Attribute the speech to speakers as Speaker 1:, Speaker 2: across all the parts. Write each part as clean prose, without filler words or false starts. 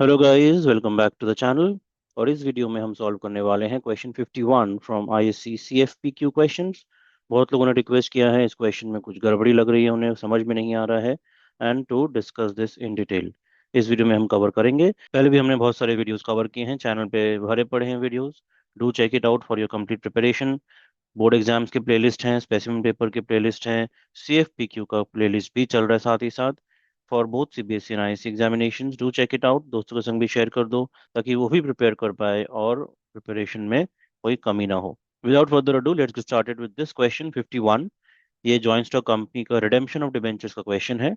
Speaker 1: Hello guys, welcome back to the channel. और इस video में हम सॉल्व करने वाले हैं question 51 from ISC CFPQ questions. बहुत लोगों ने रिक्वेस्ट किया है, इस क्वेश्चन में कुछ गड़बड़ी लग रही है, उन्हें समझ में नहीं आ रहा है, and to discuss this in detail इस वीडियो में हम कवर करेंगे। पहले भी हमने बहुत सारे वीडियोस कवर किए हैं, चैनल पे भरे पड़े हैं videos. Do check it out for your complete preparation. Board exams के प्लेलिस्ट हैं, स्पेसिफिक पेपर के प्लेलिस्ट हैं, सीएफपीक्यू का प्लेलिस्ट भी चल रहा है साथ ही साथ। For both CBSE and ISC examinations do check it out. दोस्तों के संग भी शेयर कर दो ताकि वो भी प्रिपेयर कर पाए और प्रिपरेशन में कोई कमी ना हो। Without further ado let's get started with this question 51। ये जॉइंट स्टॉक कंपनी का रिडेम्पशन ऑफ डिबेंचर्स का क्वेश्चन है।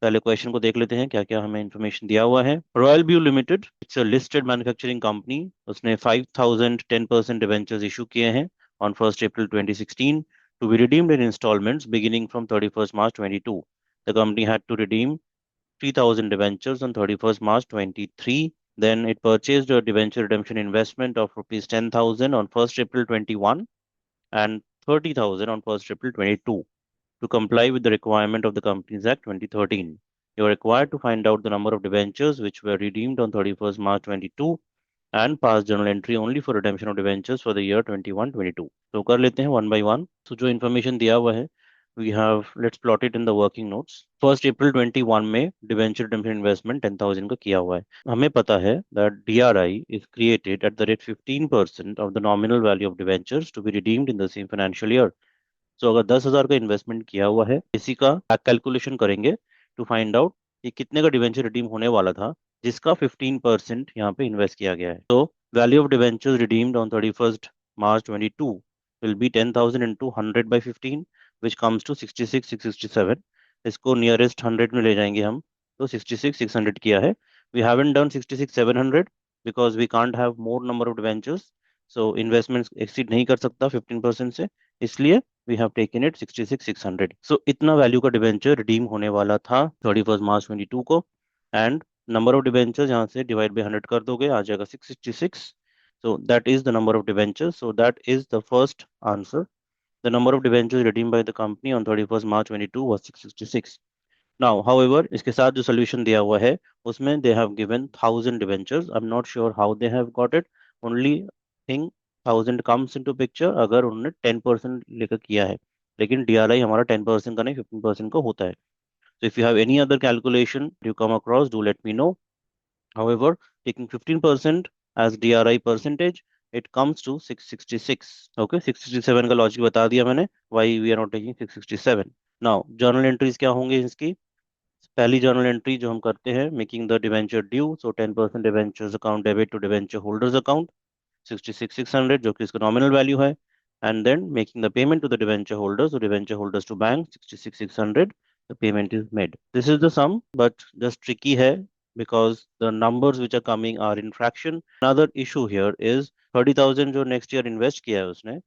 Speaker 1: पहले क्वेश्चन को देख लेते हैं क्या क्या हमें इन्फॉर्मेशन दिया हुआ है। Royal view limited, it's a listed manufacturing company. उसने 5000 10% डिबेंचर्स इशू किए हैं on 1st April 2016 to be redeemed in installments beginning from 31st March 22. The company had to redeem 3,000 debentures on 31st March 23. Then it purchased a debenture redemption investment of rupees 10,000 on 1st April 21 and 30,000 on 1st April 22 to comply with the requirement of the Companies Act 2013. You are required to find out the number of debentures which were redeemed on 31st March 22 and pass journal entry only for redemption of debentures for the year 21-22. तो कर लेते हैं one by one. तो जो information दिया हुआ है, we have let's plot it in the working notes. 1 April 21 में डिवेंचर redemption इन्वेस्टमेंट 10,000 का किया हुआ है। हमें पता है that DRI is created at the rate 15% of the nominal value of debentures to be redeemed in the same financial year. So अगर 10,000 का इन्वेस्टमेंट किया हुआ है, इसी का बैक कैलकुलेशन करेंगे टू फाइंड आउट कि कितने का डिवेंचर रिडीम होने वाला था जिसका 15% यहाँ पे इन्वेस्ट किया गया है। तो value of debentures redeemed on 31st March 22 will be 10,000 into 100/15 which comes to 66,667। इसको नियरेस्ट 100 में ले जाएंगे हम, तो 66,600 किया है। We haven't done 66,700 because we can't have more number of debentures. So investment exceed नहीं कर सकता 15% से, इसलिए we have taken it 66,600। So इतना वैल्यू का डिबेंचर रिडीम होने वाला था 31st March 22 को। एंड नंबर ऑफ डिबेंचर्स यहाँ से डिवाइड बाई 100 कर दोगे, आ जाएगा 666। So that is the number of debentures, so that is the first answer. The number of debentures redeem by the company on 31st March 22 was 666। Now however, इसके साथ जो solution दिया हुआ है उसमें they have given 1,000 debentures. I am not sure how they have got it. Only thing 1,000 comes into picture अगर उन्होंने 10% लेकर किया है, लेकिन डीआरआई हमारा 10% का नहीं 15% का होता है। So if you have any other calculation you come across, do let me know. However, taking 15% as DRI percentage, it comes to 666. Okay, 667 का लॉजिक बता दिया मैंने, why we are not taking 667. Now journal entries क्या होंगे इसकी। पहली journal entry जो हम करते हैं, making the debenture due, so 10% debentures account debit to debenture holders account 66,600 जो कि इसका नॉमिनल वैल्यू है। And then making the payment to the debenture holders, so debenture holders to bank 66,600, the payment is made. This is the sum, but just tricky है because the numbers which are coming are in fraction. Another issue here is 30,000 जो next year invest किया है उसने,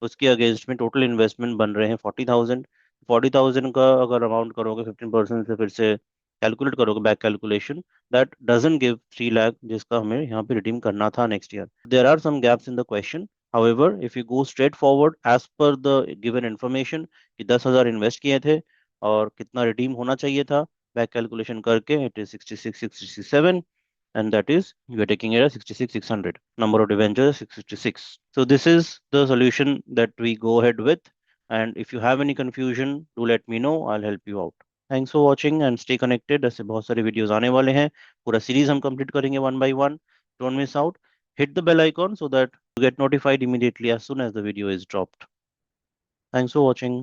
Speaker 1: उसके against में total investment बन रहे हैं 40,000। 40,000 का अगर अमाउंट करोगे 15% से, फिर से कैलकुलेट करोगे back calculation, that doesn't give 3 lakh जिसका हमें यहाँ पे रिडीम करना था next year. There are some gaps in the question. However, if you go straight forward as per the given information कि 10,000 इन्वेस्ट किए थे और कितना रिडीम होना चाहिए था, बैक कैलकुलेशन करके it is 66,667, and that is we are taking it as 66,600. Number of debentures 666. So this is the solution that we go ahead with. And if you have any confusion, do let me know. I'll help you out. Thanks for watching and stay connected. ऐसे बहुत सारे videos आने वाले हैं, पूरा series हम complete करेंगे one by one. Don't miss out. Hit the bell icon so that you get notified immediately as soon as the video is dropped. Thanks for watching.